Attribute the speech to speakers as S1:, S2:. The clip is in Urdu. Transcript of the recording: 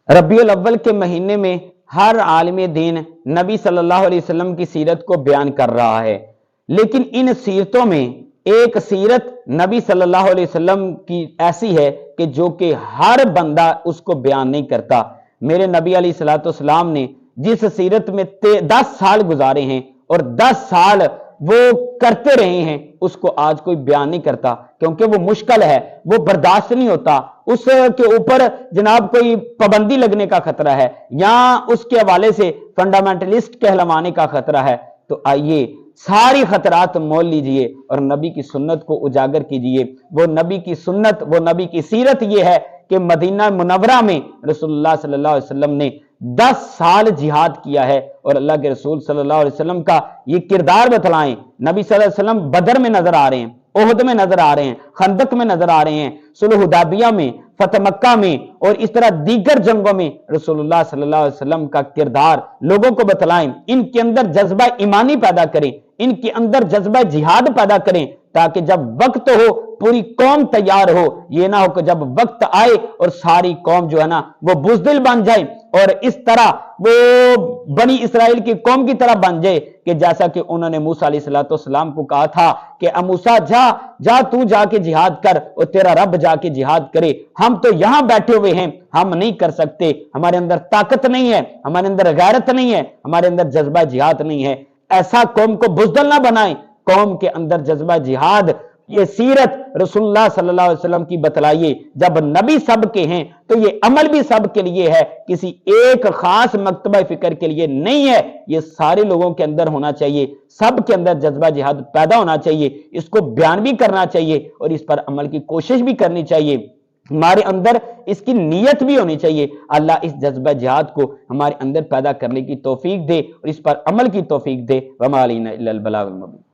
S1: ربیع الاول کے مہینے میں ہر عالم دین نبی صلی اللہ علیہ وسلم کی سیرت کو بیان کر رہا ہے، لیکن ان سیرتوں میں ایک سیرت نبی صلی اللہ علیہ وسلم کی ایسی ہے کہ جو کہ ہر بندہ اس کو بیان نہیں کرتا۔ میرے نبی علیہ الصلوۃ والسلام نے جس سیرت میں 10 سال گزارے ہیں اور 10 سال وہ کرتے رہے ہیں، اس کو آج کوئی بیان نہیں کرتا، کیونکہ وہ مشکل ہے، وہ برداشت نہیں ہوتا، اس کے اوپر جناب کوئی پابندی لگنے کا خطرہ ہے یا اس کے حوالے سے فنڈامنٹلسٹ کہلوانے کا خطرہ ہے۔ تو آئیے ساری خطرات مول لیجئے اور نبی کی سنت کو اجاگر کیجئے۔ وہ نبی کی سنت، وہ نبی کی سیرت یہ ہے کہ مدینہ منورہ میں رسول اللہ صلی اللہ علیہ وسلم نے 10 سال جہاد کیا ہے، اور اللہ کے رسول صلی اللہ علیہ وسلم کا یہ کردار بتلائیں۔ نبی صلی اللہ علیہ وسلم بدر میں نظر آ رہے ہیں، احد میں نظر آ رہے ہیں، خندق میں نظر آ رہے ہیں، صلح حدیبیہ میں، فتح مکہ میں اور اس طرح دیگر جنگوں میں رسول اللہ صلی اللہ علیہ وسلم کا کردار لوگوں کو بتلائیں، ان کے اندر جذبہ ایمانی پیدا کریں، ان کے اندر جذبہ جہاد پیدا کریں، تاکہ جب وقت ہو پوری قوم تیار ہو۔ یہ نہ ہو کہ جب وقت آئے اور ساری قوم جو ہے نا وہ بزدل بن جائے اور اس طرح وہ بنی اسرائیل کی قوم کی طرح بن جائے کہ جیسا کہ انہوں نے موسیٰ علیہ السلام کو کہا تھا کہ اے موسیٰ جا تو جا کے جہاد کر اور تیرا رب جا کے جہاد کرے، ہم تو یہاں بیٹھے ہوئے ہیں، ہم نہیں کر سکتے، ہمارے اندر طاقت نہیں ہے، ہمارے اندر غیرت نہیں ہے، ہمارے اندر جذبہ جہاد نہیں ہے۔ ایسا قوم کو بزدل نہ بنائیں، قوم کے اندر جذبہ جہاد، یہ سیرت رسول اللہ صلی اللہ علیہ وسلم کی بتلائیے۔ جب نبی سب کے ہیں تو یہ عمل بھی سب کے لیے ہے، کسی ایک خاص مکتبہ فکر کے لیے نہیں ہے، یہ سارے لوگوں کے اندر ہونا چاہیے، سب کے اندر جذبہ جہاد پیدا ہونا چاہیے، اس کو بیان بھی کرنا چاہیے اور اس پر عمل کی کوشش بھی کرنی چاہیے، ہمارے اندر اس کی نیت بھی ہونی چاہیے۔ اللہ اس جذبہ جہاد کو ہمارے اندر پیدا کرنے کی توفیق دے اور اس پر عمل کی توفیق دے۔ وما علینا الا البلاغ المبین۔